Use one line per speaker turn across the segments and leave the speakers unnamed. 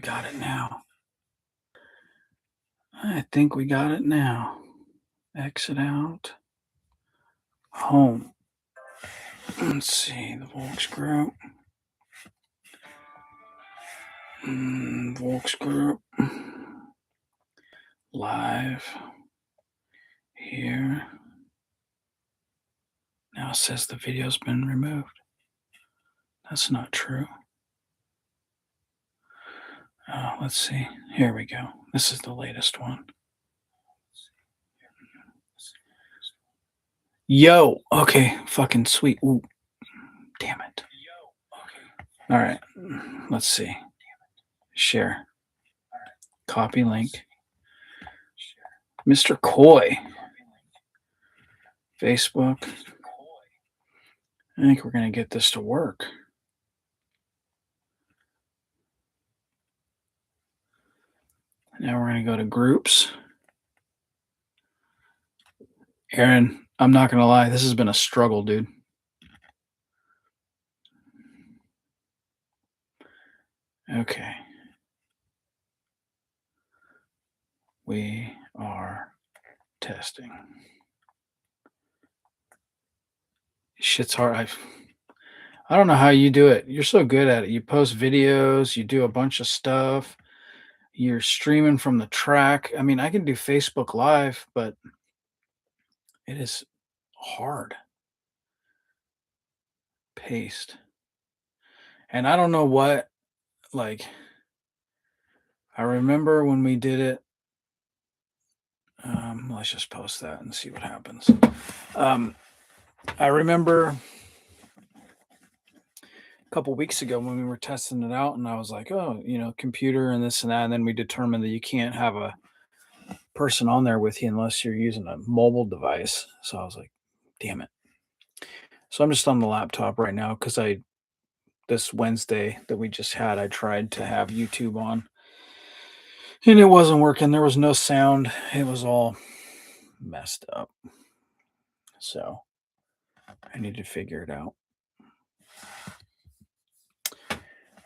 got it now. I think we got it now. Exit out. Home. Let's see. The Volks group. Volks group. Live. Here. Now it says the video's been removed. That's not true. Let's see. Here we go. This is the latest one. Yo. Okay. Fucking sweet. Ooh. Damn it. All right. Let's see. Share. Copy link. Mr. Coy. Facebook. I think we're going to get this to work. Now we're going to go to groups. Aaron, I'm not going to lie. This has been a struggle, dude. Okay. We are testing. Shit's hard. I don't know how you do it. You're so good at it. You post videos, you do a bunch of stuff. You're streaming from the track. I mean, I can do Facebook Live, but it is hard. Paste. And I don't know what, like, I remember when we did it. Let's just post that and see what happens. I remember a couple weeks ago when we were testing it out, and I was like, oh, computer and this and that. And then we determined that you can't have a person on there with you unless you're using a mobile device. So I was like, damn it. So I'm just on the laptop right now because this Wednesday that we just had, I tried to have YouTube on and it wasn't working. There was no sound. It was all messed up. So I need to figure it out.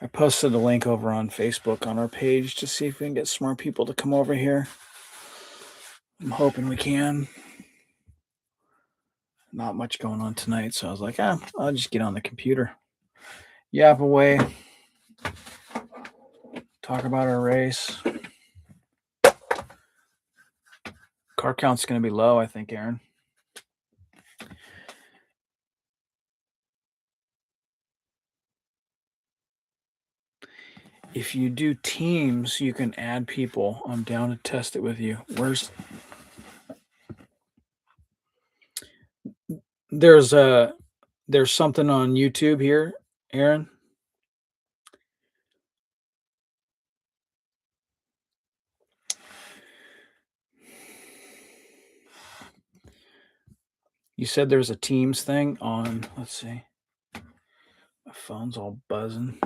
I posted a link over on Facebook on our page to see if we can get some more people to come over here. I'm hoping we can. Not much going on tonight, so I was like, I'll just get on the computer. Yap away. Talk about our race. Car count's going to be low, I think, Aaron. If you do teams, you can add people. I'm down to test it with you. There's something on YouTube here, Aaron. You said there's a Teams thing on, let's see. My phone's all buzzing.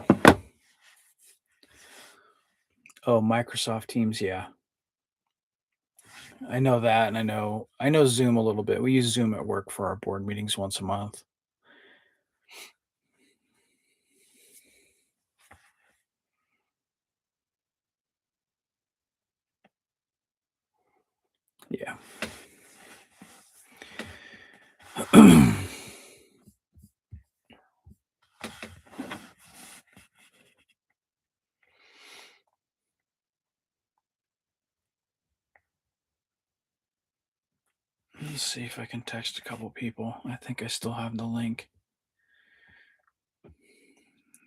Oh, Microsoft Teams, yeah. I know that, and I know Zoom a little bit. We use Zoom at work for our board meetings once a month. Yeah. Let's see if I can text a couple people. I think I still have the link.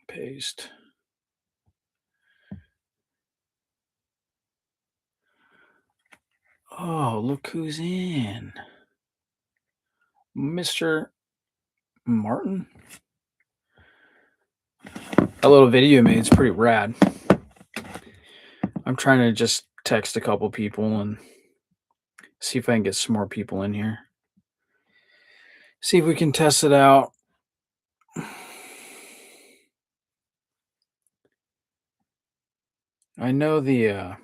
Paste. Oh, look who's in. Mr. Martin. That little video you made is pretty rad. I'm trying to just text a couple people and see if I can get some more people in here. See if we can test it out. I know the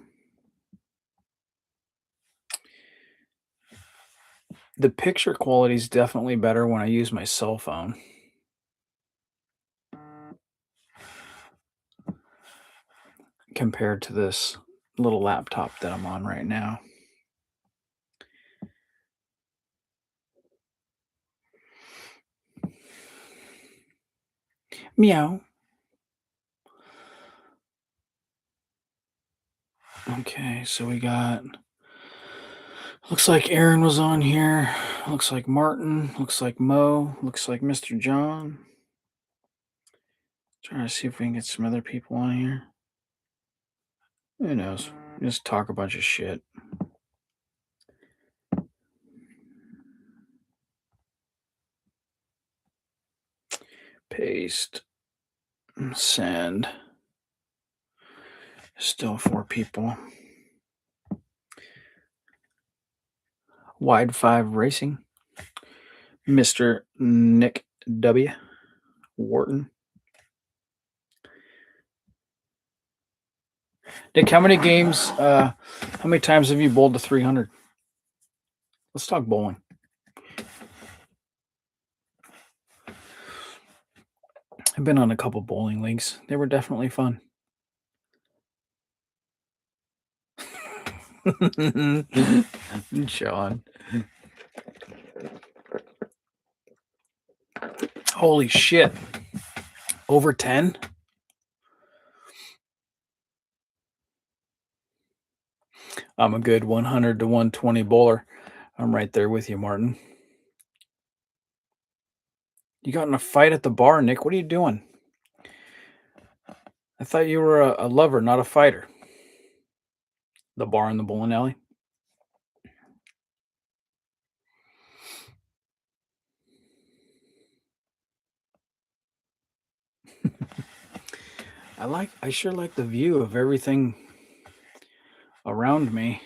picture quality is definitely better when I use my cell phone. compared to this little laptop that I'm on right now. Meow. Okay, so we got. Looks like Aaron was on here. Looks like Martin. Looks like Mo. Looks like Mr. John. Trying to see if we can get some other people on here. Who knows? Just talk a bunch of shit. Paste. Send. Still 4 people. Wide 5 Racing. Mr. Nick W. Wharton. Nick, how many games, how many times have you bowled to 300? Let's talk bowling. I've been on a couple bowling leagues. They were definitely fun. Sean. Holy shit. Over 10? I'm a good 100 to 120 bowler. I'm right there with you, Martin. You got in a fight at the bar, Nick. What are you doing? I thought you were a lover, not a fighter. The bar in the bowling alley. I sure like the view of everything around me.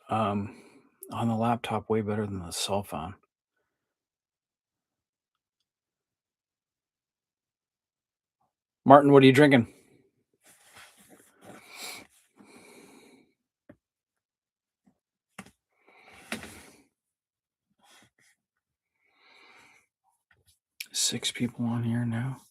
On the laptop, way better than the cell phone. Martin, what are you drinking? Six people on here now.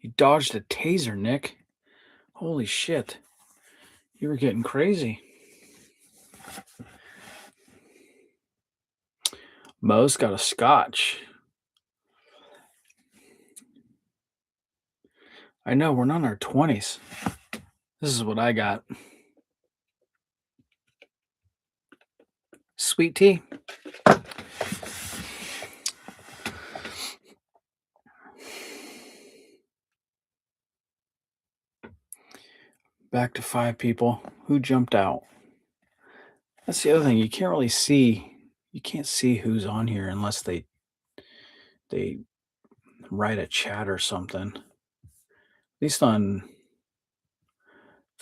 You dodged a taser, Nick. Holy shit. You were getting crazy. Mo's got a scotch. I know, we're not in our 20s. This is what I got. Sweet tea. Back to 5 people. Who jumped out? That's the other thing. You can't really see. You can't see who's on here unless they write a chat or something. At least on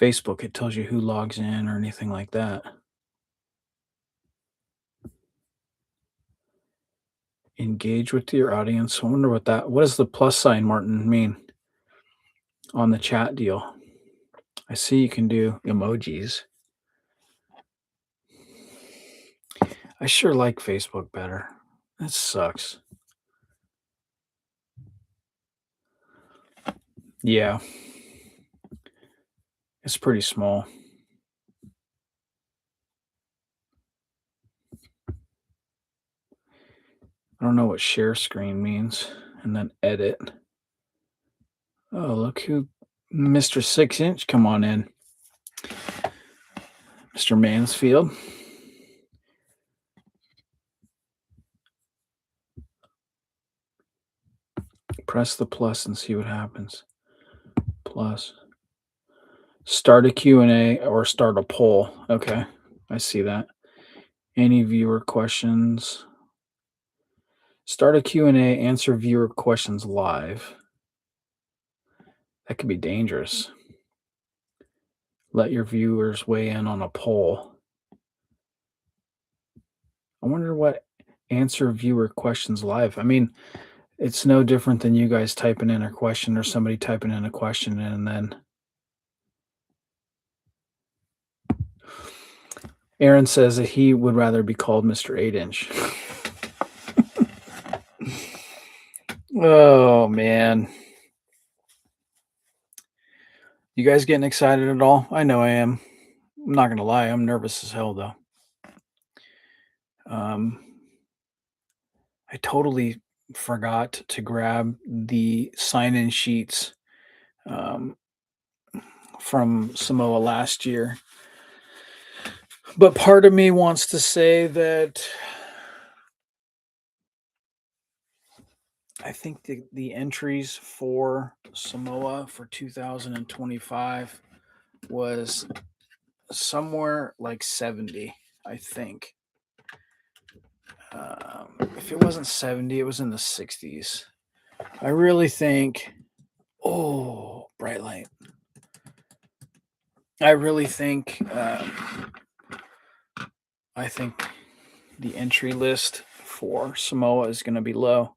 Facebook, it tells you who logs in or anything like that. Engage with your audience. I wonder what does the plus sign, Martin, mean on the chat deal? I see you can do emojis. I sure like Facebook better. That sucks. Yeah. It's pretty small. I don't know what share screen means. And then edit. Oh, look who Mr. 6 inch, come on in. Mr. Mansfield. Press the plus and see what happens. Plus. Start a Q&A or start a poll. Okay, I see that. Any viewer questions? Start a Q&A, answer viewer questions live. That could be dangerous. Let your viewers weigh in on a poll. I wonder what answer viewer questions live. I mean, it's no different than you guys typing in a question or somebody typing in a question and then Aaron says that he would rather be called Mr. 8 inch. Oh, man. You guys getting excited at all? I know I am. I'm not going to lie. I'm nervous as hell, though. Um, I totally forgot to grab the sign in sheets um, from Samoa last year. But part of me wants to say that I think the entries for Samoa for 2025 was somewhere like 70, I think. If it wasn't 70, it was in the 60s. I really think, oh, bright light. I really think, I think the entry list for Samoa is going to be low.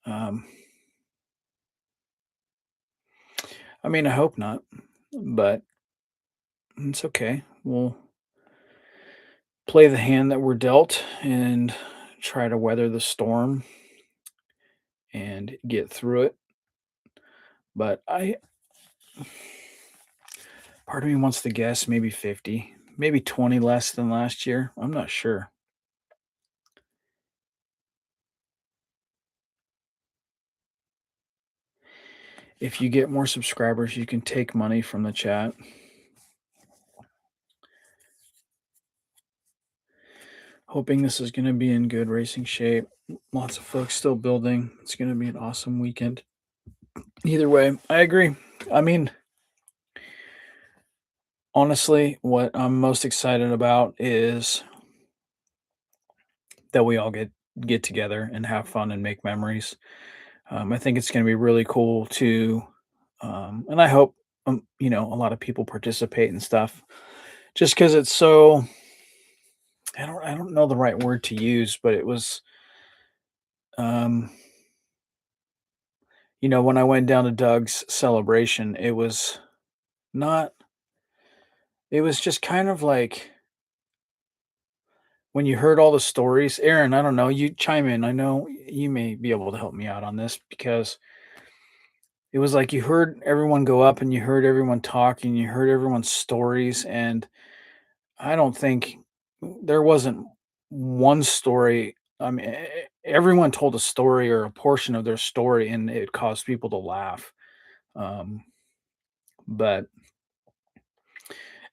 Um, I mean, I hope not, but it's okay. We'll play the hand that we're dealt and try to weather the storm and get through it. But part of me wants to guess maybe 50, maybe 20 less than last year. I'm not sure. If you get more subscribers, you can take money from the chat. Hoping this is going to be in good racing shape. Lots of folks still building. It's going to be an awesome weekend. Either way, I agree. I mean, honestly, what I'm most excited about is that we all get together and have fun and make memories. I think it's going to be really cool to, and I hope a lot of people participate and stuff. Just because it's so, I don't know the right word to use, but it was, um, when I went down to Doug's celebration, it was not. It was just kind of like when you heard all the stories. Aaron, I don't know. You chime in. I know you may be able to help me out on this because it was like you heard everyone go up and you heard everyone talk and you heard everyone's stories. And I don't think there wasn't one story. I mean, everyone told a story or a portion of their story, and it caused people to laugh. Um, but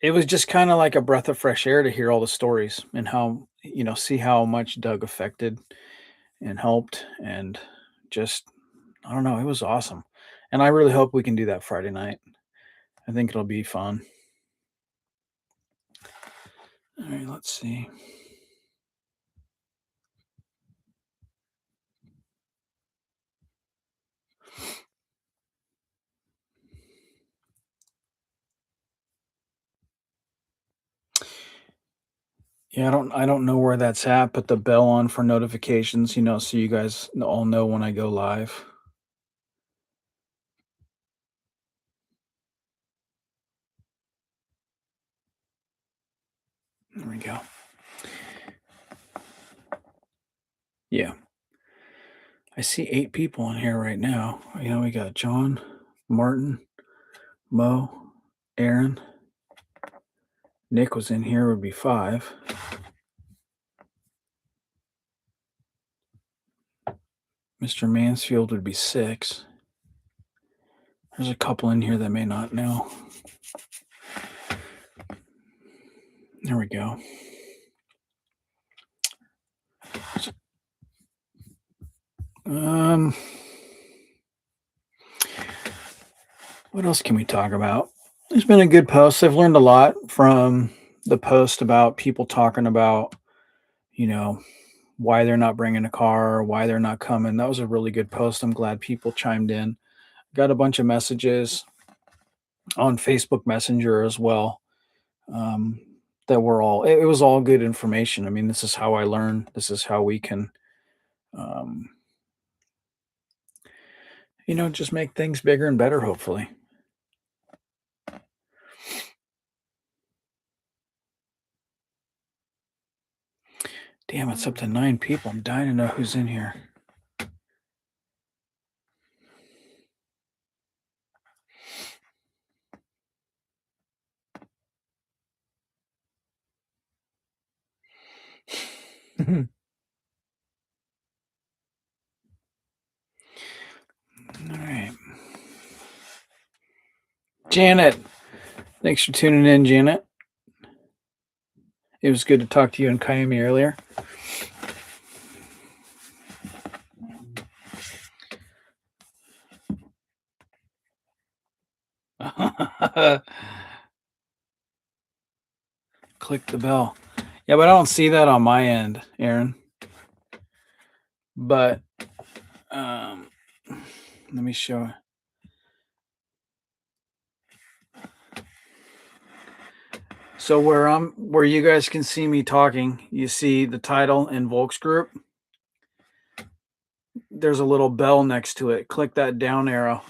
it was just kind of like a breath of fresh air to hear all the stories and how, see how much Doug affected and helped. And just, I don't know, it was awesome. And I really hope we can do that Friday night. I think it'll be fun. All right, let's see. Yeah, I don't know where that's at. Put the bell on for notifications, so you guys all know when I go live. There we go. Yeah. I see 8 people in here right now. We got John, Martin, Mo, Aaron. Nick was in here, would be 5. Mr. Mansfield would be 6. There's a couple in here that may not know. There we go. What else can we talk about? There's been a good post. I've learned a lot from the post about people talking about, why they're not bringing a car, why they're not coming. That was a really good post. I'm glad people chimed in. Got a bunch of messages on Facebook Messenger as well. That were all, it was all good information. I mean, this is how I learn. This is how we can, um, just make things bigger and better, hopefully. Damn, it's up to 9 people. I'm dying to know who's in here. All right. Janet. Thanks for tuning in, Janet. It was good to talk to you and Kaimi earlier. Click the bell. Yeah, but I don't see that on my end, Aaron. But let me show. So where you guys can see me talking, you see the title in Volks group. There's a little bell next to it. Click that down arrow.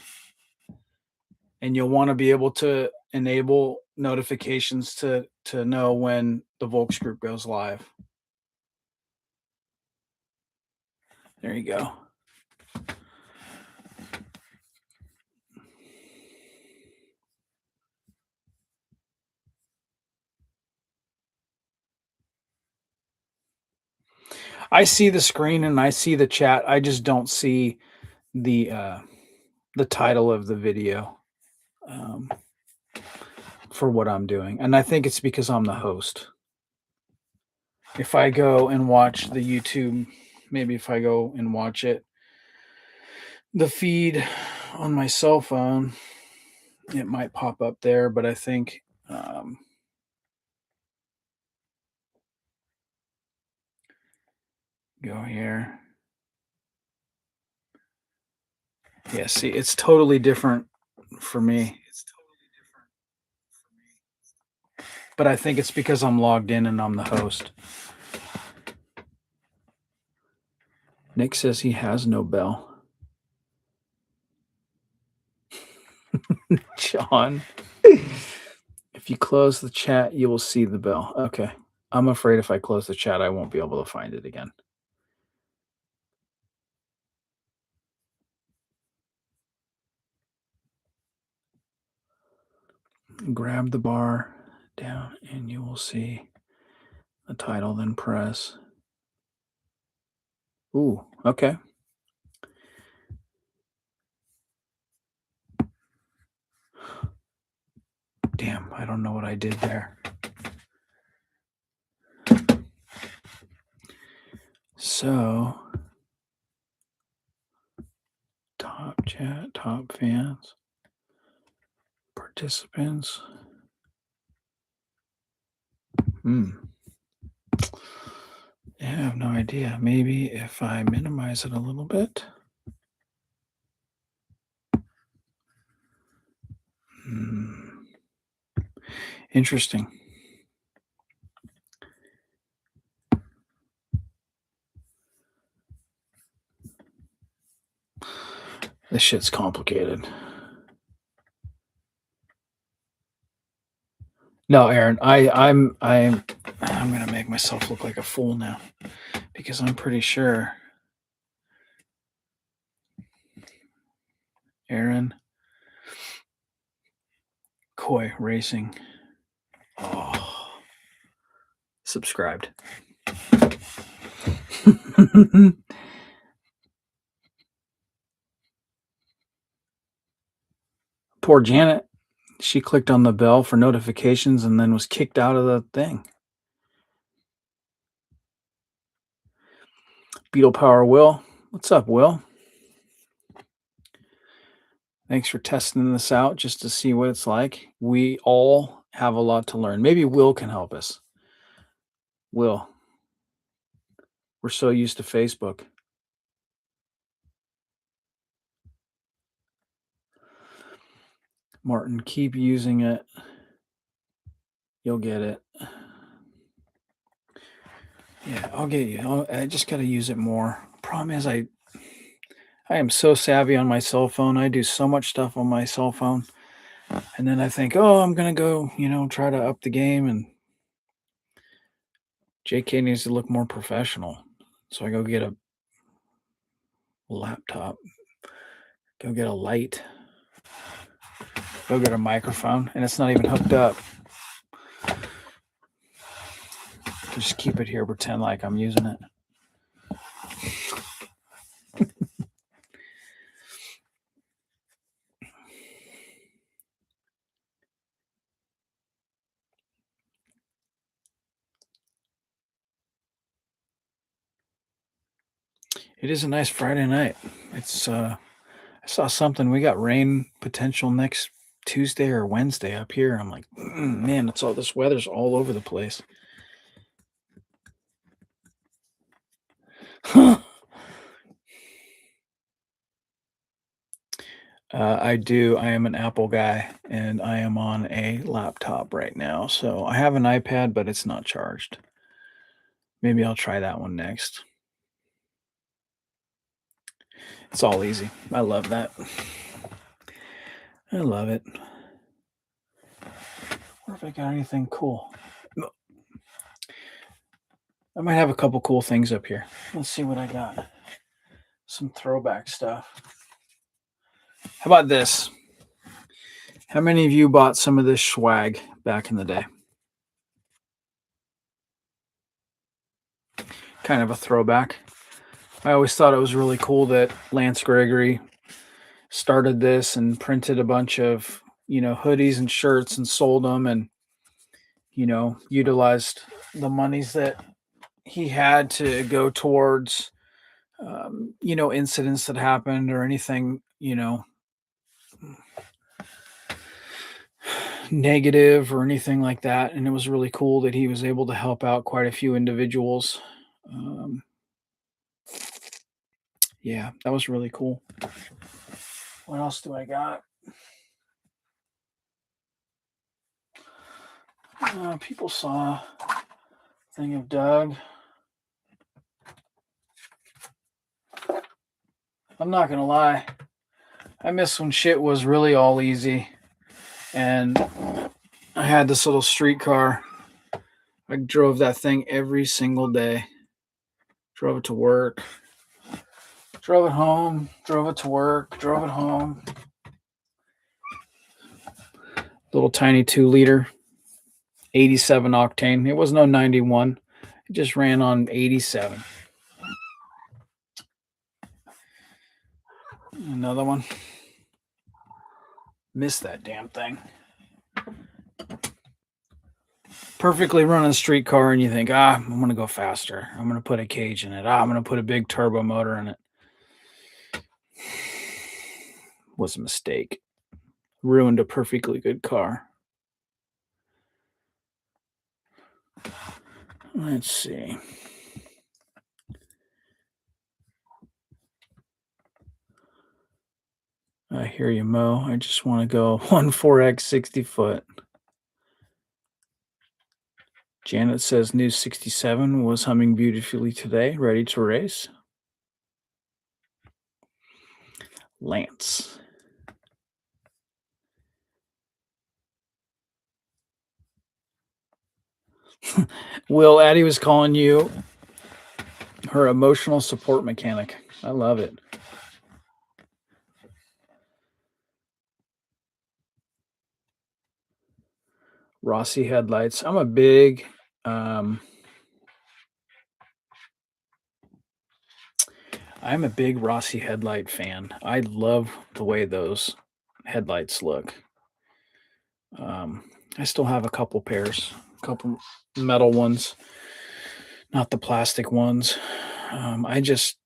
And you'll want to be able to enable notifications to know when the Volks group goes live. There you go. I see the screen and I see the chat. I just don't see the title of the video for what I'm doing. And I think it's because I'm the host. If I go and watch the YouTube, maybe if I go and watch it, the feed on my cell phone, it might pop up there, but I think go here. Yeah, see, it's totally different for me. But I think it's because I'm logged in and I'm the host. Nick says he has no bell. John, if you close the chat, you will see the bell. Okay. I'm afraid if I close the chat, I won't be able to find it again. Grab the bar down and you will see the title, then press. Ooh, okay. Damn, I don't know what I did there. So, top chat, top fans, participants. I have no idea. Maybe if I minimize it a little bit. Interesting. This shit's complicated. No, Aaron, I'm gonna make myself look like a fool now because I'm pretty sure Aaron Coy Racing. Oh, subscribed. Poor Janet. She clicked on the bell for notifications and then was kicked out of the thing. Beetle Power Will. What's up, Will? Thanks for testing this out just to see what it's like. We all have a lot to learn. Maybe Will can help us. Will. We're so used to Facebook. Martin, keep using it. You'll get it. Yeah, I'll get you. I just got to use it more. Problem is, I am so savvy on my cell phone. I do so much stuff on my cell phone. And then I think, oh, I'm going to go, try to up the game. And JK needs to look more professional. So I go get a laptop, go get a light, go get a microphone, and it's not even hooked up. Just keep it here, pretend like I'm using it. It is a nice Friday night. It's I saw something. We got rain potential next Tuesday or Wednesday up here. I'm like, man, it's all this weather's all over the place. I do. I am an Apple guy, and I am on a laptop right now. So I have an iPad, but it's not charged. Maybe I'll try that one next. It's all easy. I love that. I love it. Wonder if I got anything cool. I might have a couple cool things up here. Let's see what I got. Some throwback stuff. How about this? How many of you bought some of this swag back in the day? Kind of a throwback. I always thought it was really cool that Lance Gregory started this and printed a bunch of, hoodies and shirts and sold them and, utilized the monies that he had to go towards, incidents that happened or anything, negative or anything like that. And it was really cool that he was able to help out quite a few individuals. Yeah, that was really cool. What else do I got? People saw a thing of Doug. I'm not going to lie. I miss when shit was really all easy. And I had this little streetcar. I drove that thing every single day. Drove it to work. Drove it home. Drove it to work. Drove it home. Little tiny 2-liter. 87 octane. It was no 91. It just ran on 87. Another one. Missed that damn thing. Perfectly running streetcar, and you think, I'm going to go faster. I'm going to put a cage in it. I'm going to put a big turbo motor in it. Was a mistake. Ruined a perfectly good car. Let's see. I hear you, Mo. I just want to go 1.4x 60 foot. Janet says News 67 was humming beautifully today, ready to race. Lance. Will, Addie was calling you her emotional support mechanic. I love it. Rossi headlights. I'm a big Rossi headlight fan. I love the way those headlights look. I still have a couple pairs, a couple metal ones, not the plastic ones. I just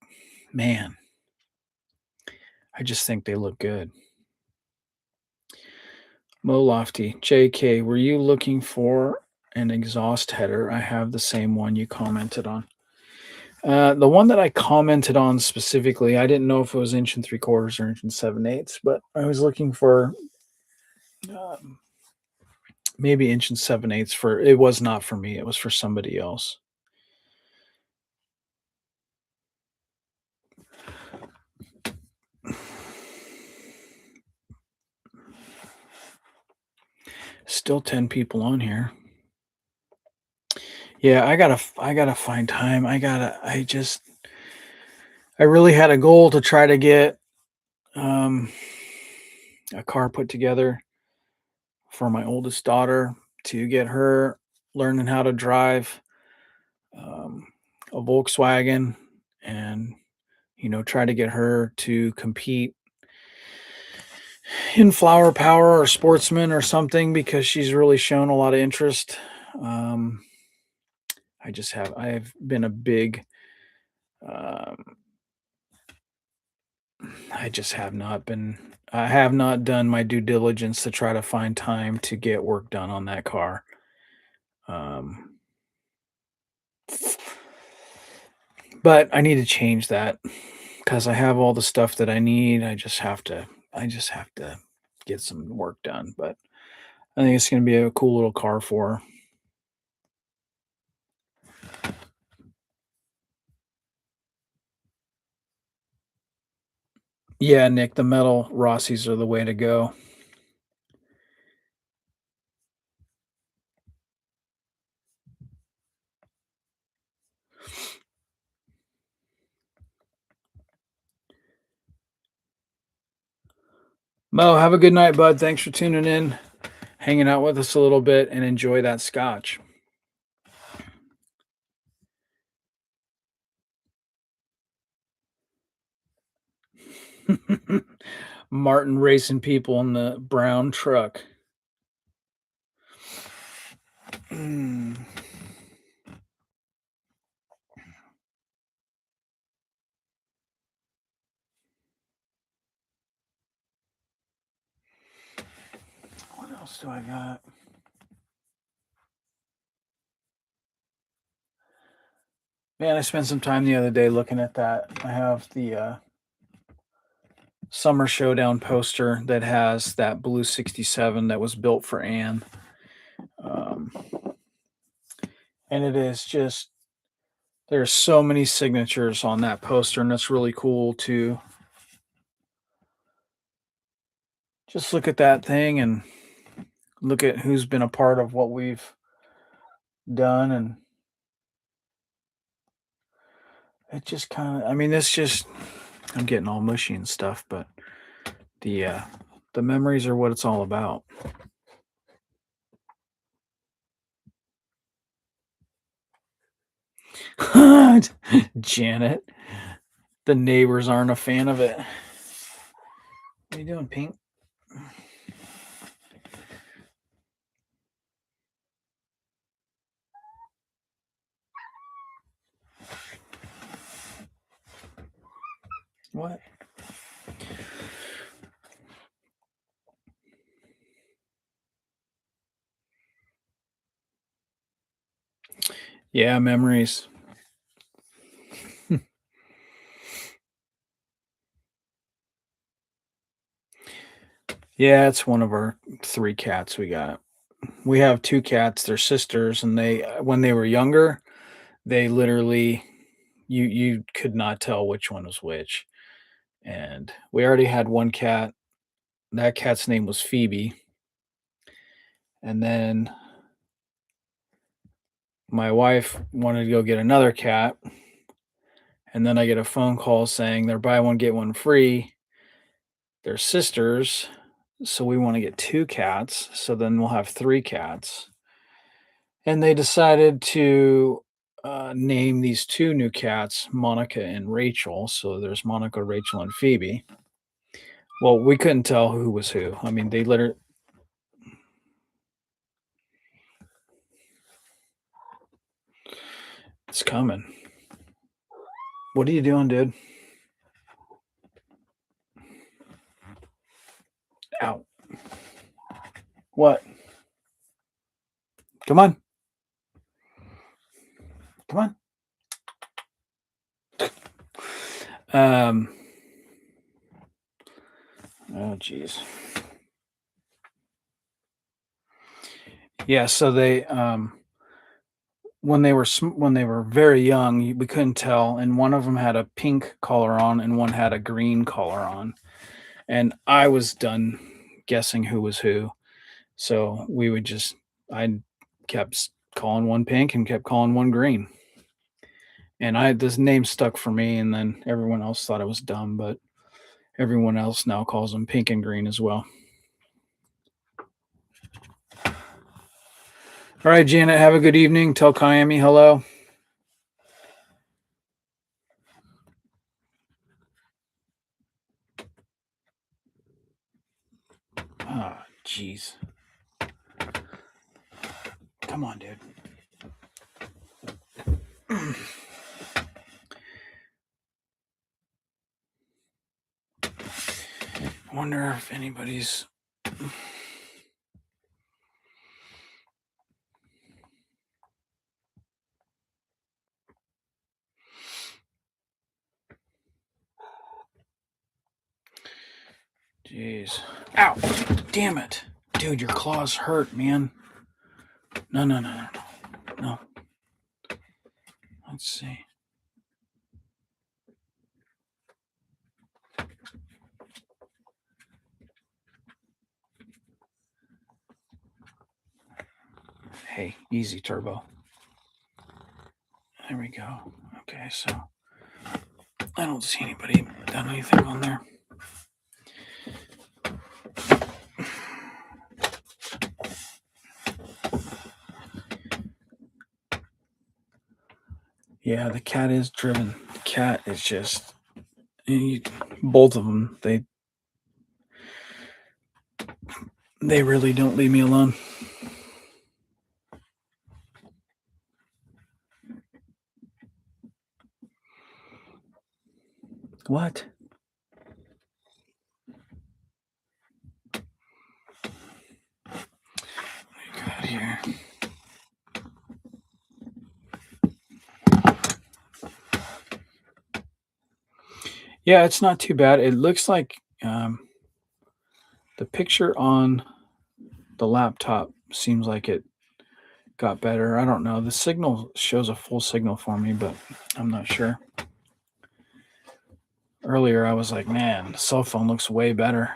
think they look good. Mo Lofty, JK, were you looking for an exhaust header? I have the same one you commented on. The one that I commented on specifically, I didn't know if it was 1 3/4 or 1 7/8, but I was looking for maybe 1 7/8 for. It was not for me. It was for somebody else. Still 10 people on here. Yeah, I gotta find time. I really had a goal to try to get um a car put together for my oldest daughter to get her learning how to drive um, a Volkswagen and try to get her to compete in flower power or sportsman or something because she's really shown a lot of interest. Um, I've been a big um, I just have not been I have not done my due diligence to try to find time to get work done on that car. Um, but I need to change that because I have all the stuff that I need. I just have to get some work done. But I think it's going to be a cool little car for her. Yeah, Nick, the metal Rossies are the way to go. Mo, have a good night, bud. Thanks for tuning in, hanging out with us a little bit, and enjoy that scotch. Martin racing people in the brown truck. Mm. What else do I got? Man, I spent some time the other day looking at that. I have the Summer Showdown poster that has that blue 67 that was built for Anne. Um, and it is just, there's so many signatures on that poster, and it's really cool to just look at that thing and look at who's been a part of what we've done. And it just kind of, I mean, it's just, I'm getting all mushy and stuff, but the, uh, the memories are what it's all about. Janet, the neighbors aren't a fan of it. What are you doing, Pink? What? Yeah, memories. Yeah, it's one of our three cats we got. We have two cats, they're sisters, and when they were younger, they literally you could not tell which one was which. And we already had one cat. That cat's name was Phoebe. And then my wife wanted to go get another cat, and then I get a phone call saying they're buy one get one free. They're sisters, so we want to get two cats. So then we'll have three cats. And they decided to name these two new cats Monica and Rachel. So there's Monica, Rachel, and Phoebe. Well, we couldn't tell who was who. I mean, they literally. It's coming. What are you doing, dude? Out. What? Come on. Come on. Um. Oh, jeez. Yeah. So when they were very young, we couldn't tell, and one of them had a pink collar on, and one had a green collar on, and I was done guessing who was who. So we would just, I kept calling one pink and kept calling one green. And this name stuck for me, and then everyone else thought it was dumb, but everyone else now calls them pink and green as well. All right, Janet, have a good evening. Tell Kiami hello. Ah, jeez. Come on, dude. I wonder if anybody's... Jeez. Ow. Damn it. Dude, your claws hurt, man. No. No. Let's see. Hey, easy, Turbo. There we go. Okay, so I don't see anybody done anything on there. Yeah, the cat is driven. The cat is just... both of them, they really don't leave me alone. What? Got here. Yeah, it's not too bad. It looks like the picture on the laptop seems like it got better. I don't know. The signal shows a full signal for me, but I'm not sure. Earlier, I was like, man, the cell phone looks way better.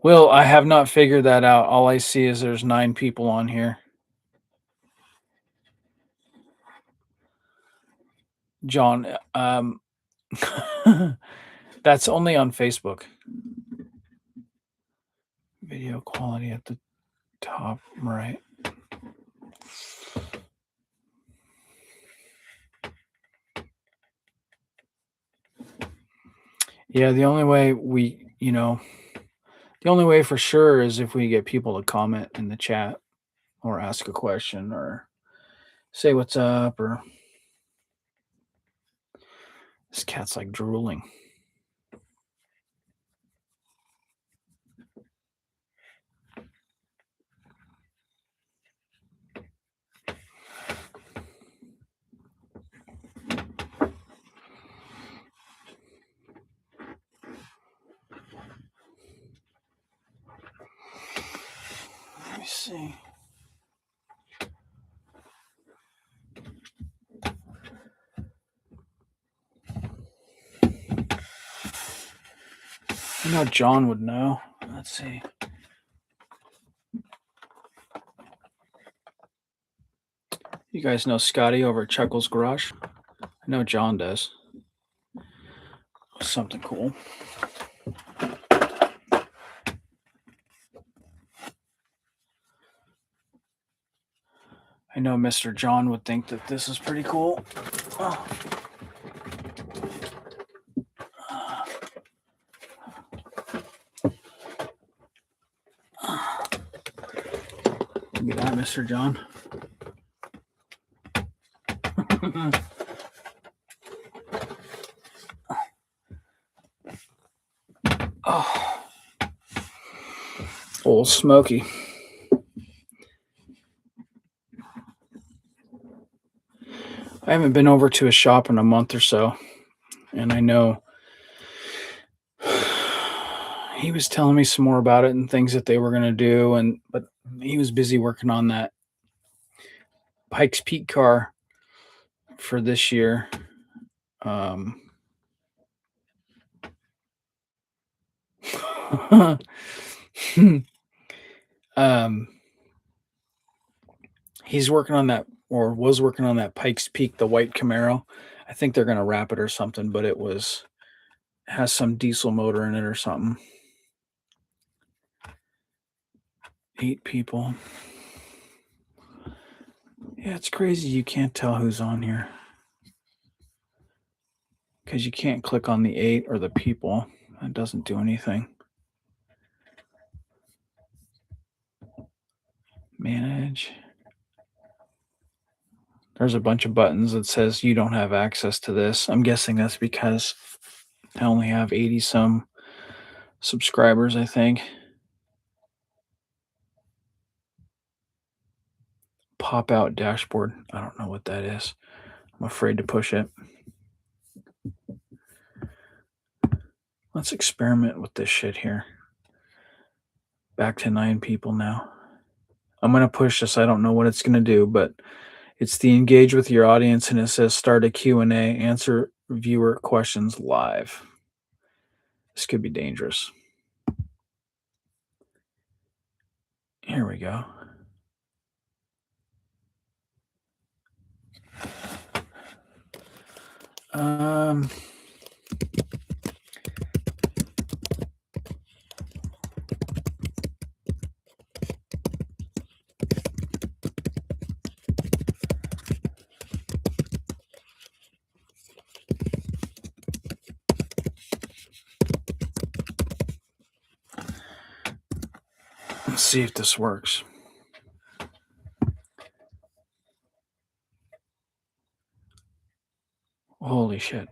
Will, I have not figured that out. All I see is there's 9 people on here. John, that's only on Facebook. Video quality at the top right. Yeah, the only way the only way for sure is if we get people to comment in the chat or ask a question or say what's up, or this cat's like drooling. Let me see. I know John would know. Let's see. You guys know Scotty over at Chuckles Garage? I know John does. Something cool. I know Mr. John would think that this is pretty cool. Oh. Look at that, Mr. John. Oh, old Smoky. I haven't been over to his shop in a month or so, and I know he was telling me some more about it and things that they were going to do, but he was busy working on that Pikes Peak car for this year. um, he's working on that, or was working on that Pikes Peak, the white Camaro. I think they're gonna wrap it or something, but it was has some diesel motor in it or something. 8 people. Yeah, it's crazy you can't tell who's on here because you can't click on the 8 or the people. It doesn't do anything. Manage. There's a bunch of buttons that says you don't have access to this. I'm guessing that's because I only have 80 some subscribers, I think. Pop out dashboard. I don't know what that is. I'm afraid to push it. Let's experiment with this shit here. Back to 9 people now. I'm going to push this. I don't know what it's going to do, but it's the engage with your audience, and it says start a Q&A, answer viewer questions live. This could be dangerous. Here we go. Let's see if this works. Holy shit.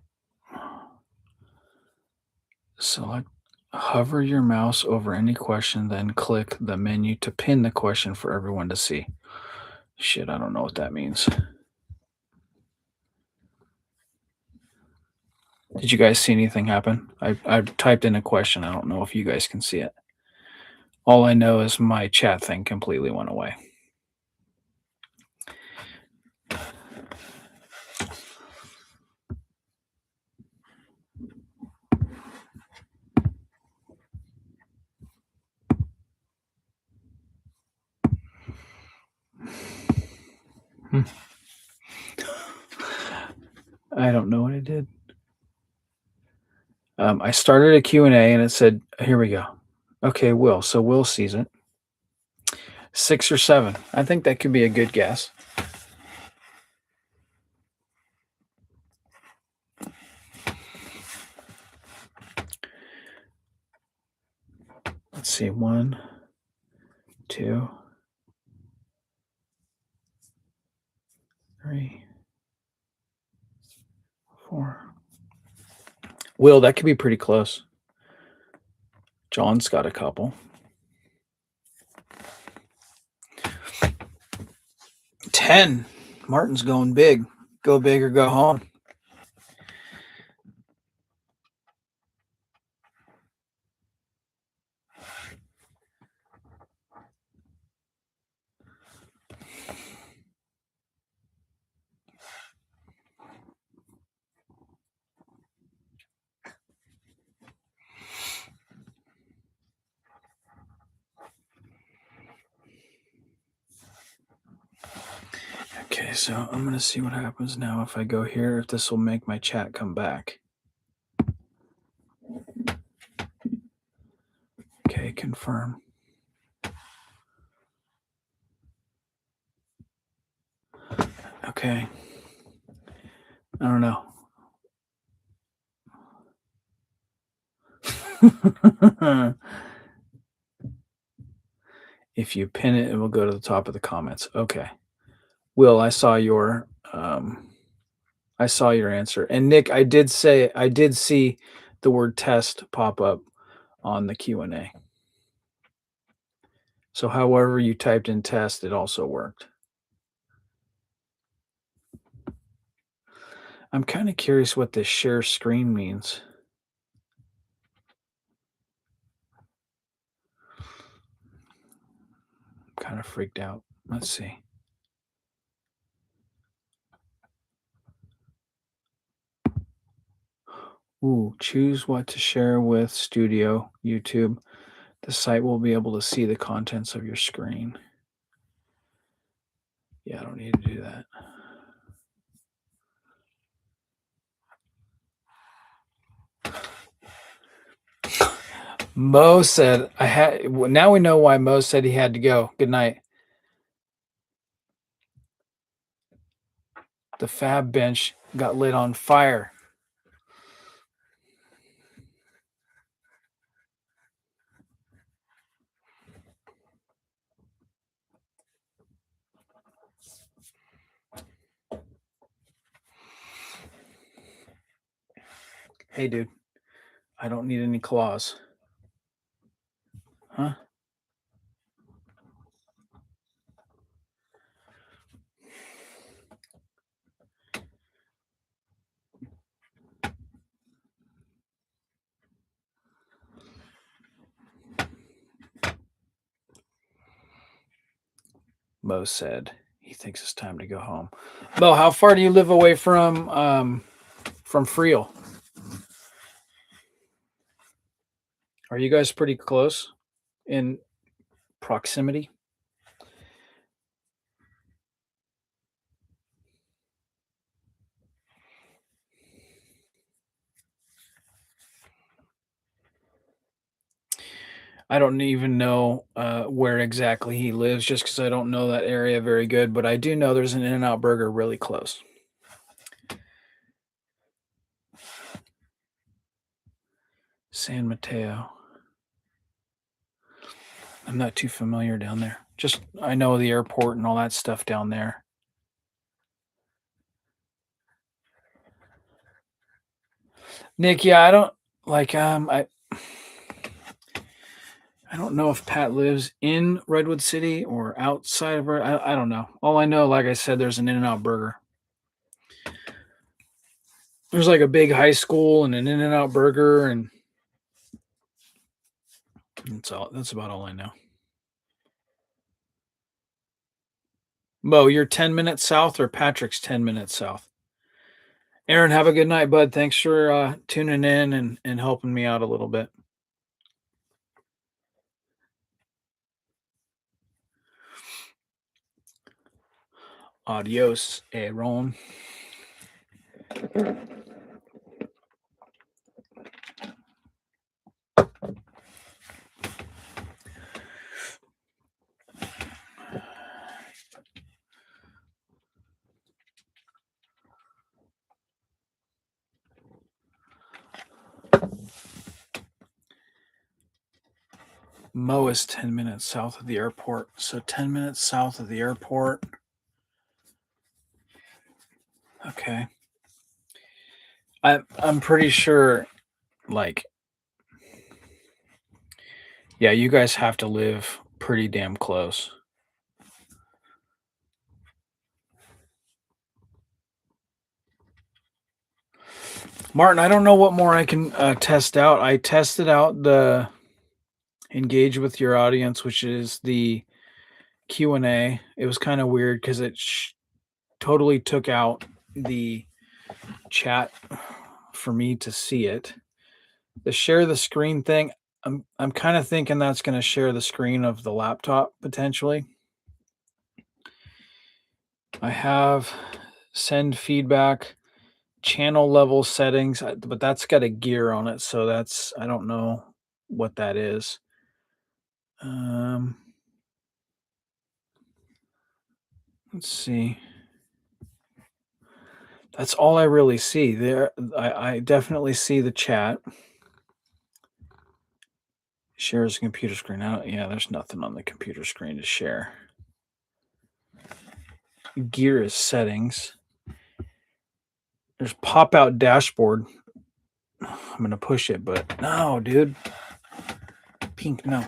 Select, hover your mouse over any question, then click the menu to pin the question for everyone to see. Shit, I don't know what that means. Did you guys see anything happen? I typed in a question. I don't know if you guys can see it. All I know is my chat thing completely went away. I don't know what I did. I started a Q&A and it said, here we go. Okay, Will. So Will sees it. 6 or 7. I think that could be a good guess. Let's see. 1, 2, 3, 4. Will, that could be pretty close. John's got a couple. 10. Martin's going big. Go big or go home. Okay, so I'm going to see what happens now if I go here, if this will make my chat come back. Okay, confirm. Okay. I don't know. If you pin it, it will go to the top of the comments. Okay. Will, I saw your answer. And Nick, I did see the word test pop up on the Q&A. So however you typed in test, it also worked. I'm kind of curious what this share screen means. I'm kind of freaked out. Let's see. Ooh, choose what to share with Studio, YouTube. The site will be able to see the contents of your screen. Yeah, I don't need to do that. Mo said I had. Now we know why Mo said he had to go. Good night. The fab bench got lit on fire. Hey, dude, I don't need any claws. Huh? Mo said he thinks it's time to go home. Mo, how far do you live away from Friel? Are you guys pretty close in proximity? I don't even know where exactly he lives just because I don't know that area very good, but I do know there's an In-N-Out Burger really close. San Mateo. I'm not too familiar down there. Just I know the airport and all that stuff down there. Nick, yeah, I don't like I don't know if Pat lives in Redwood City or outside of I don't know. All I know, like I said, there's an In-N-Out Burger. There's like a big high school and an In-N-Out Burger, and that's about all I know. Mo, you're 10 minutes south, or Patrick's 10 minutes south? Aaron, have a good night, bud. Thanks for tuning in and helping me out a little bit. Adios, Aaron. Mo is 10 minutes south of the airport. So 10 minutes south of the airport. Okay. I'm pretty sure, like, yeah, you guys have to live pretty damn close. Martin, I don't know what more I can test out. I tested out the engage with your audience, which is the Q&A. It was kind of weird because it totally took out the chat for me to see it. The share the screen thing, I'm kind of thinking that's going to share the screen of the laptop potentially. I have send feedback, channel level settings, but that's got a gear on it, so that's I don't know what that is. Let's see. That's all I really see there. I definitely see the chat. Shares a computer screen. Yeah, there's nothing on the computer screen to share. Gear is settings. There's pop out dashboard. I'm gonna push it, but no, dude. Pink, no.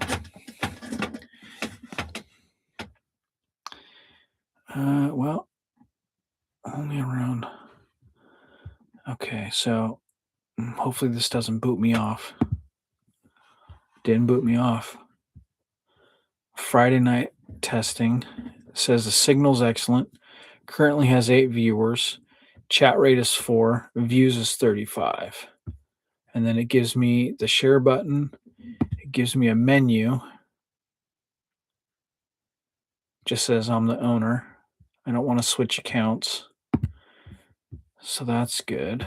Well, only around. Okay, so hopefully this doesn't boot me off. Didn't boot me off. Friday night testing says the signal's excellent. Currently has 8 viewers. Chat rate is 4. Views is 35. And then it gives me the share button. It It gives me a menu. Just says I'm the owner. I don't want to switch accounts. So that's good.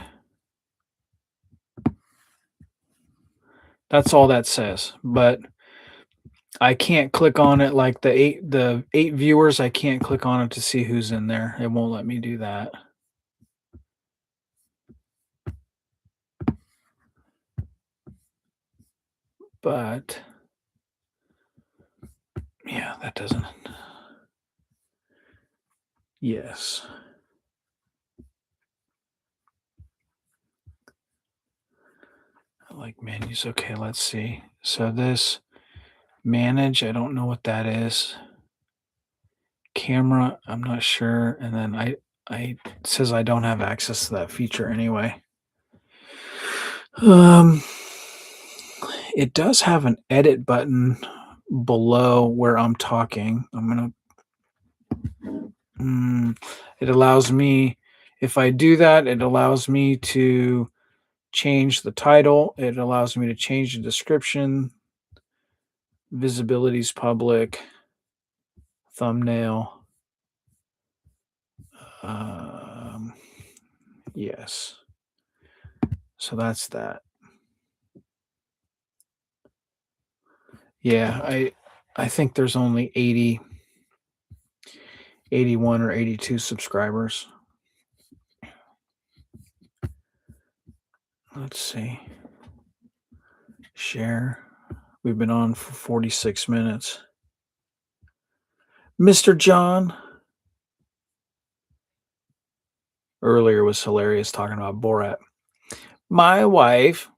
That's all that says. But I can't click on it like the eight viewers. I can't click on it to see who's in there. It won't let me do that. But yeah, that doesn't. Yes. I like menus. Okay, let's see. So this manage, I don't know what that is. Camera, I'm not sure. And then I it says I don't have access to that feature anyway. It does have an edit button below where I'm talking. It allows me, if I do that, it allows me to change the title. It allows me to change the description. Visibility's public. Thumbnail. Yes. So that's that. Yeah, I think there's only 81 or 82 subscribers. Let's see. Share. We've been on for 46 minutes. Mr. John. Earlier was hilarious talking about Borat. My wife.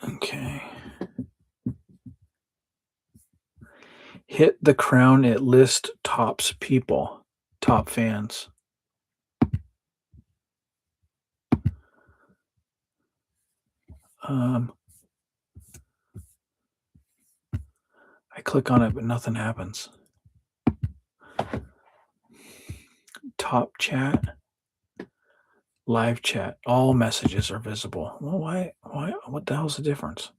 Okay. Hit the crown at list tops people, top fans. I click on it, but nothing happens. Top chat, live chat, all messages are visible. Well, why? What the hell's the difference?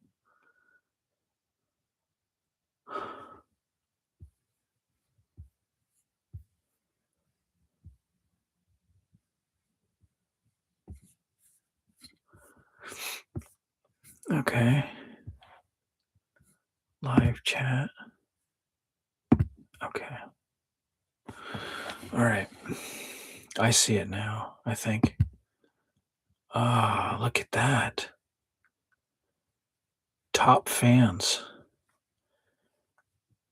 Okay. Live chat. Okay. All right. I see it now, I think. Ah, look at that. Top fans.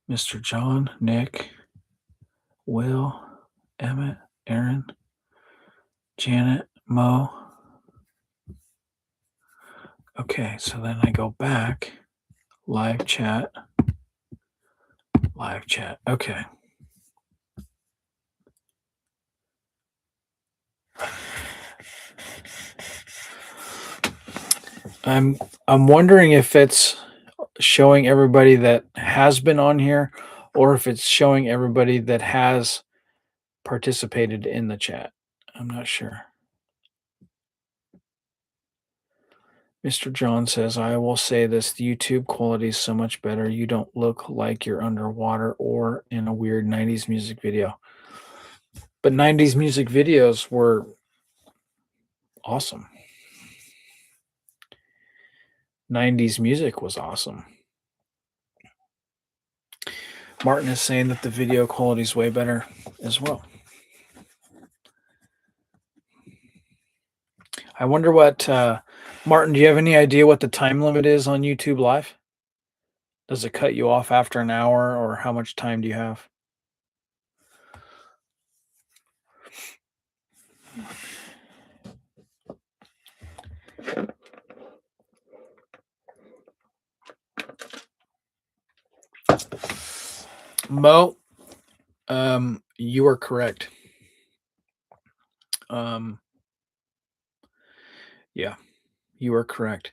Mr. John, Nick, Will, Emmett, Aaron, Janet, Mo. Okay, so then I go back. Live chat. Live chat. Okay. I'm wondering if it's showing everybody that has been on here or if it's showing everybody that has participated in the chat. I'm not sure. Mr. John says, I will say this, the YouTube quality is so much better. You don't look like you're underwater or in a weird 90s music video. But 90s music videos were awesome. 90s music was awesome. Martin is saying that the video quality is way better as well. I wonder what, Martin, do you have any idea what the time limit is on YouTube Live? Does it cut you off after an hour, or how much time do you have? Mo, you are correct. Yeah, you are correct.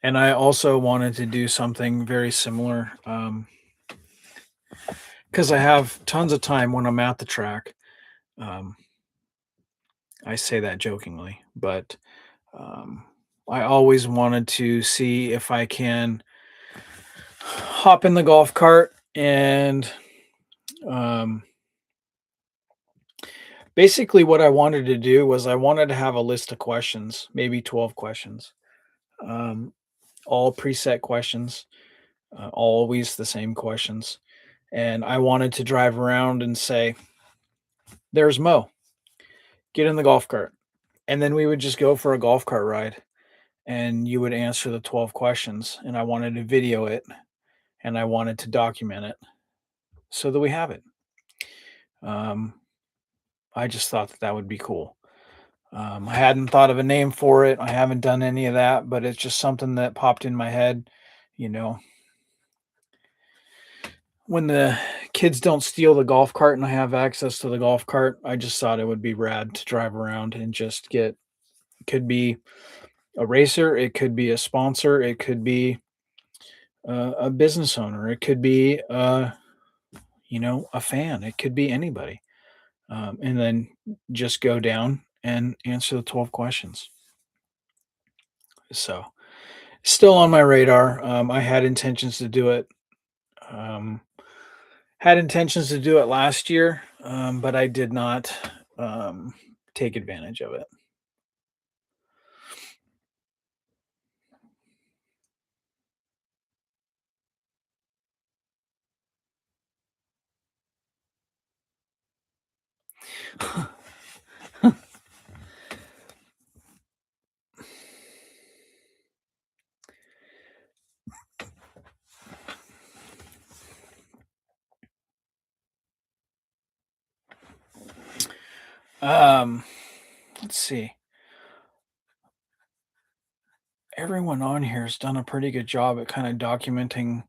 And I also wanted to do something very similar. because I have tons of time when I'm at the track. Um, I say that jokingly, but um, I always wanted to see if I can hop in the golf cart and um, basically what I wanted to do was I wanted to have a list of questions, maybe 12 questions, um, all preset questions, always the same questions. And I wanted to drive around and say, "There's Mo. Get in the golf cart." And then we would just go for a golf cart ride and you would answer the 12 questions. And I wanted to video it and I wanted to document it so that we have it. Um, I just thought that that would be cool. I hadn't thought of a name for it. I haven't done any of that, but it's just something that popped in my head. You know, when the kids don't steal the golf cart and I have access to the golf cart, I just thought it would be rad to drive around and just get, could be a racer, it could be a sponsor, it could be a business owner, it could be, a fan, it could be anybody. And then just go down and answer the 12 questions. So, still on my radar. I had intentions to do it. Um, had intentions to do it last year, but I did not um, take advantage of it. um, let's see. Everyone on here has done a pretty good job at kind of documenting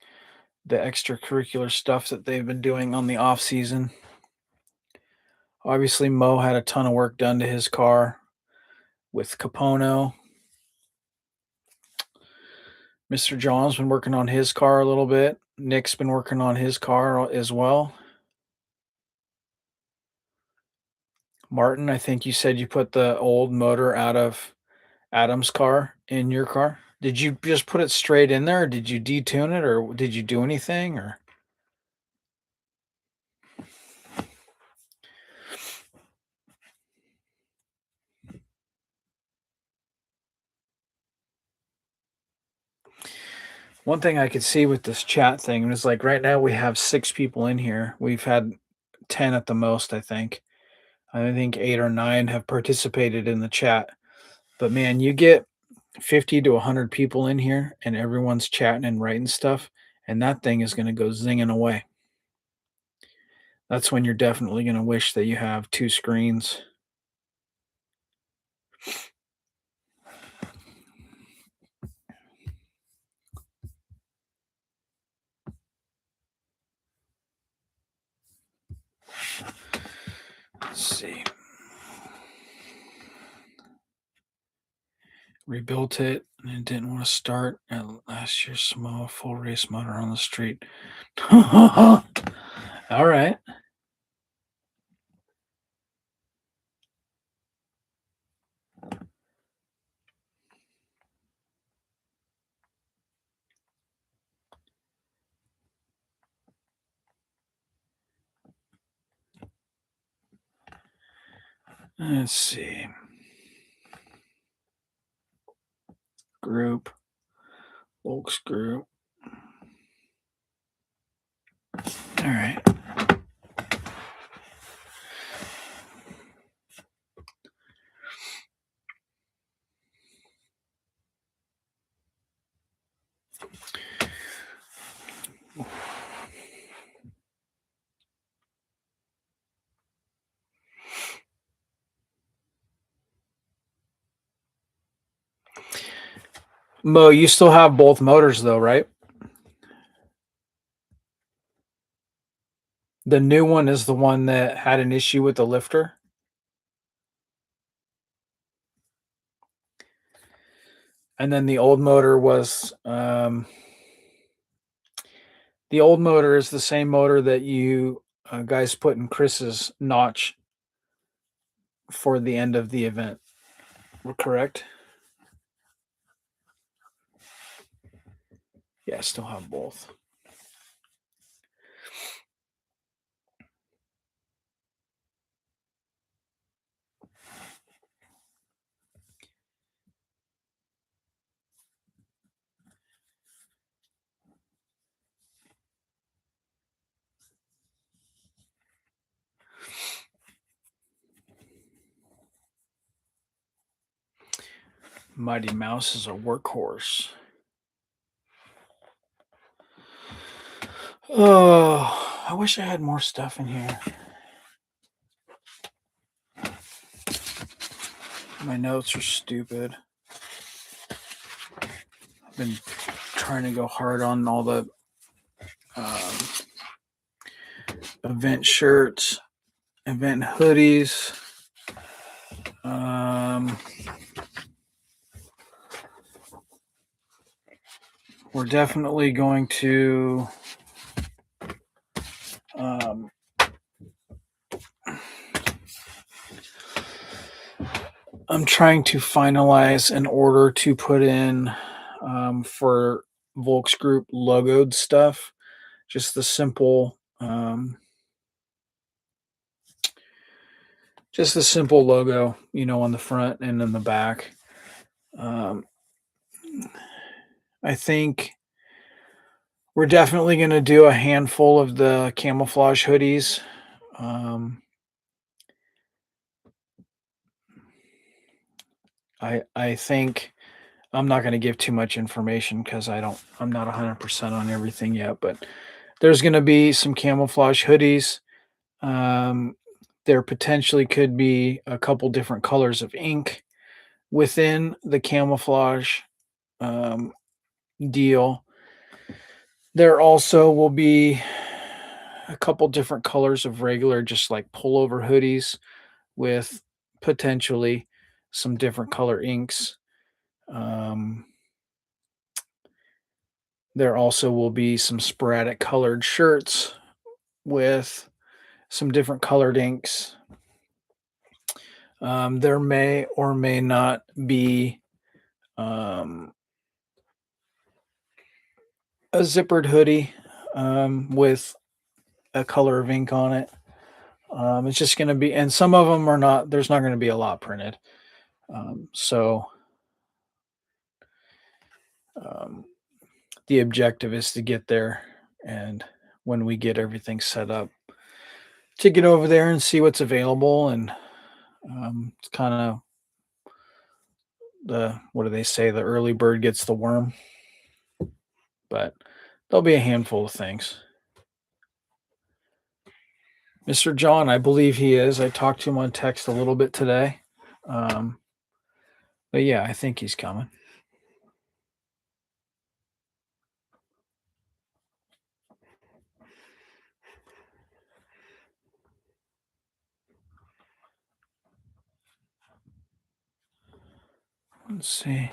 the extracurricular stuff that they've been doing on the off season. Obviously, Mo had a ton of work done to his car with Capono. Mr. John's been working on his car a little bit. Nick's been working on his car as well. Martin, I think you said you put the old motor out of Adam's car in your car. Did you just put it straight in there? Or did you detune it or did you do anything or one thing I could see with this chat thing is like right now we have 6 people in here. We've had 10 at the most, I think. I think 8 or 9 have participated in the chat. But man, you get 50 to 100 people in here and everyone's chatting and writing stuff, and that thing is going to go zinging away. That's when you're definitely going to wish that you have 2 screens. Let's see. Rebuilt it and it didn't want to start at last year's small full race motor on the street. All right. Let's see. Group. Volks group. All right. Mo, you still have both motors though, right? The new one is the one that had an issue with the lifter. And then the old motor was The old motor is the same motor that you guys put in Chris's notch for the end of the event. Correct? Yeah, I still have both. Mighty Mouse is a workhorse. Oh, I wish I had more stuff in here. My notes are stupid. I've been trying to go hard on all the event shirts, event hoodies. We're definitely going to I'm trying to finalize an order to put in for Volks Group logoed stuff. Just the simple, just the simple logo, on the front and in the back. I think we're definitely going to do a handful of the camouflage hoodies. I think I'm not going to give too much information because I'm not 100% on everything yet, but there's going to be some camouflage hoodies. There potentially could be a couple different colors of ink within the camouflage deal. There also will be a couple different colors of regular, just like pullover hoodies with potentially some different color inks. There also will be some sporadic colored shirts with some different colored inks. There may or may not be a zippered hoodie with a color of ink on it. It's just going to be, and some of them are not, there's not going to be a lot printed. So the objective is to get there, and when we get everything set up, to get over there and see what's available. And it's kind of what do they say? The early bird gets the worm. But there'll be a handful of things. Mr. John, I believe he is. I talked to him on text a little bit today. But yeah, I think he's coming. Let's see.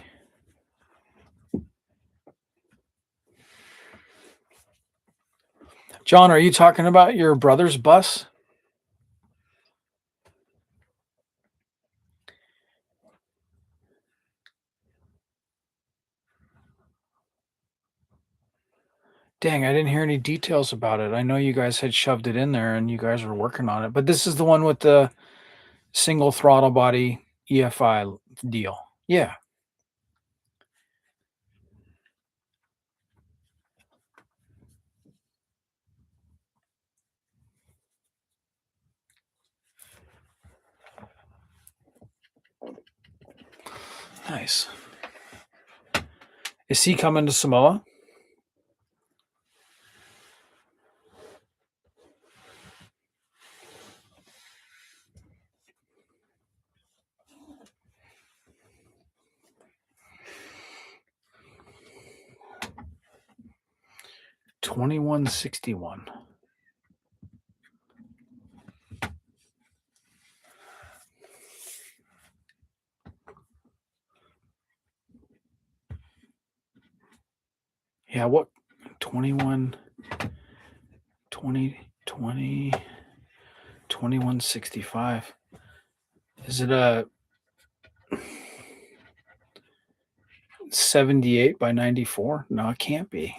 John, are you talking about your brother's bus? Dang, I didn't hear any details about it. I know you guys had shoved it in there and you guys were working on it, but this is the one with the single throttle body EFI deal. Yeah. Nice. Is he coming to Samoa? $21.61. Yeah, what 21 2020 2165. Is it a 78 by 94? No, it can't be.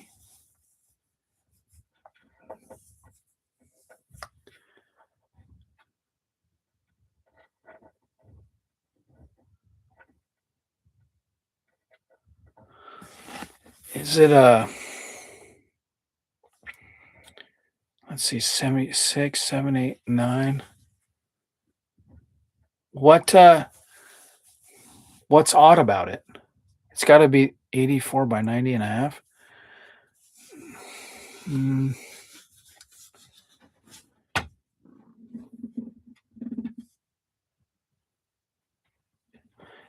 Is it a, let's see, 76, 7, 8, 9? What what's odd about it? It's got to be 84 by 90 and a half. Mm,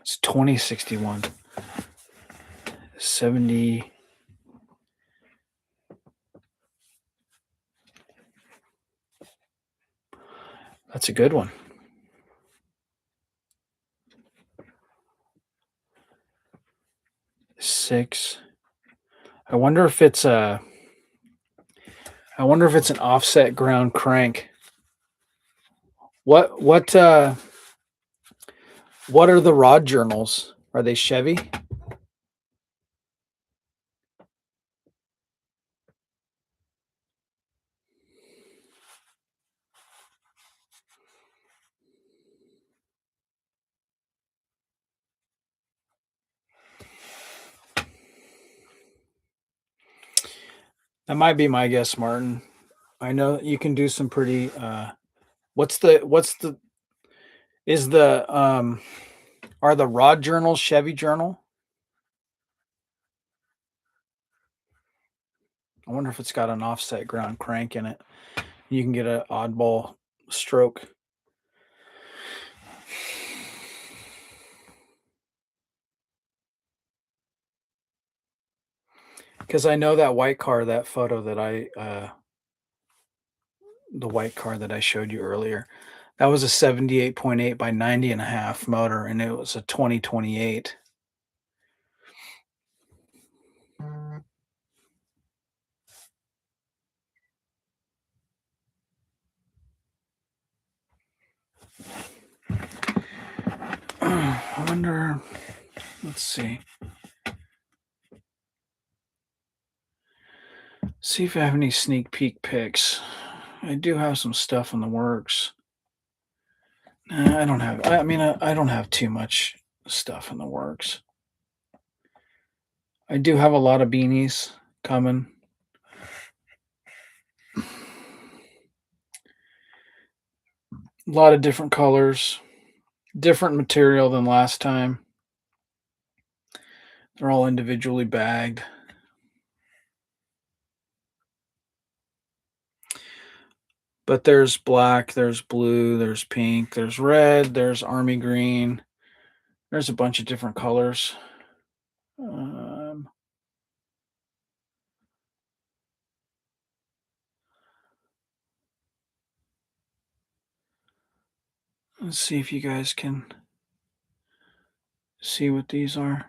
it's 2061. 70. That's a good one. 6. I wonder if it's a I wonder if it's an offset ground crank. What are the rod journals? Are they Chevy? That might be my guess, Martin. I know you can do some pretty what's the is the are the rod journals Chevy journal? I wonder if it's got an offset ground crank in it. You can get an oddball stroke. Because I know that white car, that photo that the white car that I showed you earlier, that was a 78.8 by 90 and a half motor, and it was a 2028. I wonder, let's see. See if I have any sneak peek pics. I do have some stuff in the works. I don't have, I mean, I don't have too much stuff in the works. I do have a lot of beanies coming. A lot of different colors, different material than last time. They're all individually bagged. But there's black, there's blue, there's pink, there's red, there's army green. There's a bunch of different colors. Um, let's see if you guys can see what these are.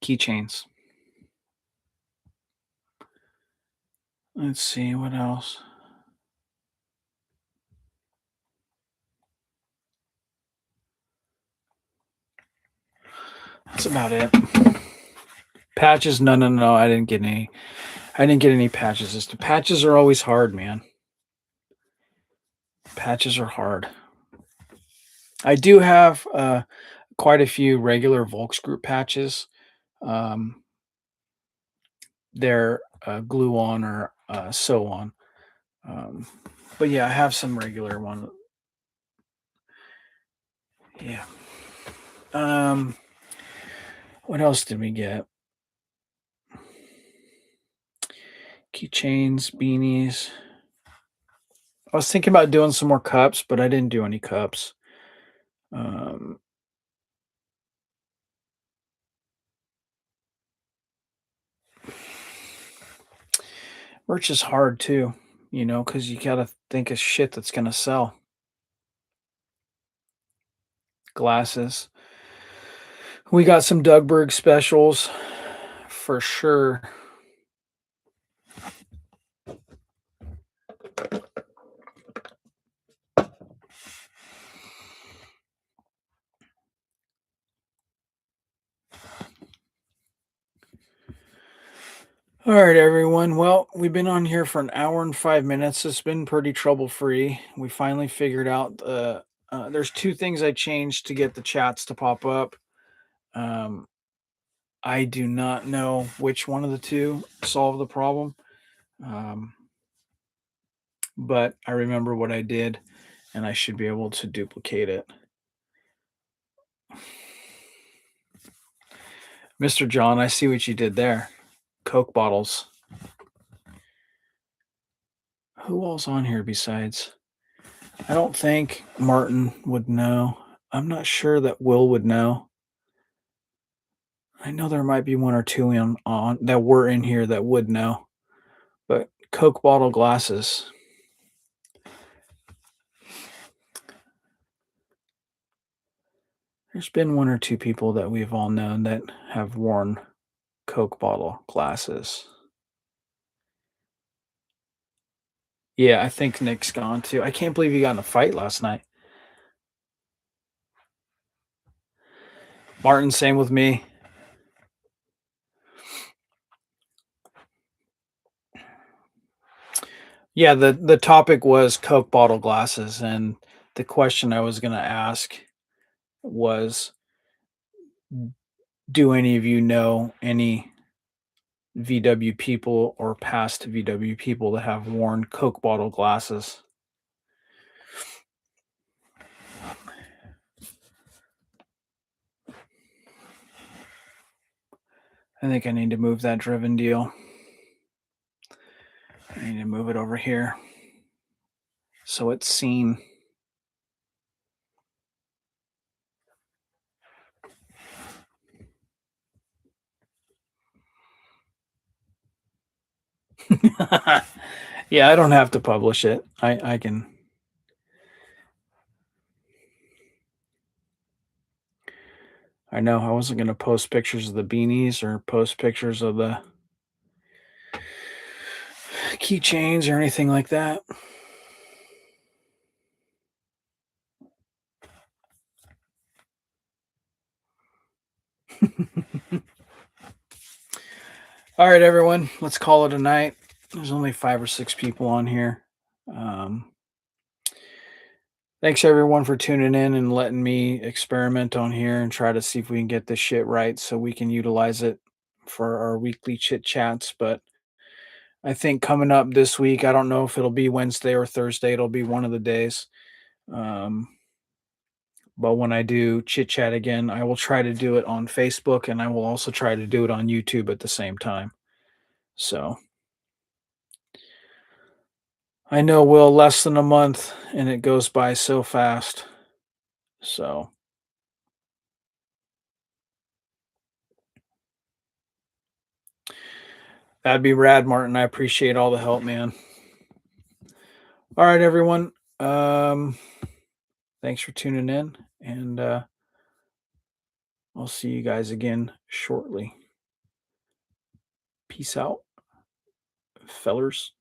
Keychains. Let's see what else. That's about it. Patches? No, no, no. I didn't get any. I didn't get any patches. The patches are always hard, man. Patches are hard. I do have quite a few regular Volks group patches. Um, they're glue on or sew on. But yeah, I have some regular one. Yeah. What else did we get? Keychains, beanies. I was thinking about doing some more cups, but I didn't do any cups. Um, merch is hard too, because you got to think of shit that's going to sell. Glasses. We got some Dougberg specials for sure. All right, everyone. Well, we've been on here for an hour and 5 minutes. It's been pretty trouble free. We finally figured out there's two things I changed to get the chats to pop up. Um, I do not know which one of the two solved the problem, um, but I remember what I did, and I should be able to duplicate it. Mr. John, I see what you did there. Coke bottles. Who else on here besides? I don't think Martin would know. I'm not sure that Will would know. I know there might be one or two on that were in here that would know, but Coke bottle glasses. There's been one or two people that we've all known that have worn Coke bottle glasses. Yeah, I think Nick's gone too. I can't believe he got in a fight last night. Martin, same with me. Yeah, the topic was Coke bottle glasses, and the question I was going to ask was, do any of you know any VW people or past VW people that have worn Coke bottle glasses? I think I need to move that driven deal. I need to move it over here so it's seen. Yeah, I don't have to publish it. I can. I know I wasn't going to post pictures of the beanies or post pictures of the keychains or anything like that. All right, everyone, let's call it a night. There's only 5 or 6 people on here. Thanks everyone for tuning in and letting me experiment on here and try to see if we can get this shit right so we can utilize it for our weekly chit chats. But I think coming up this week, I don't know if it'll be Wednesday or Thursday. It'll be one of the days. Um, but when I do chit chat again, I will try to do it on Facebook, and I will also try to do it on YouTube at the same time. So I know, Will, less than a month and it goes by so fast. So that'd be rad, Martin. I appreciate all the help, man. All right, everyone. Thanks for tuning in, and I'll see you guys again shortly. Peace out, fellers.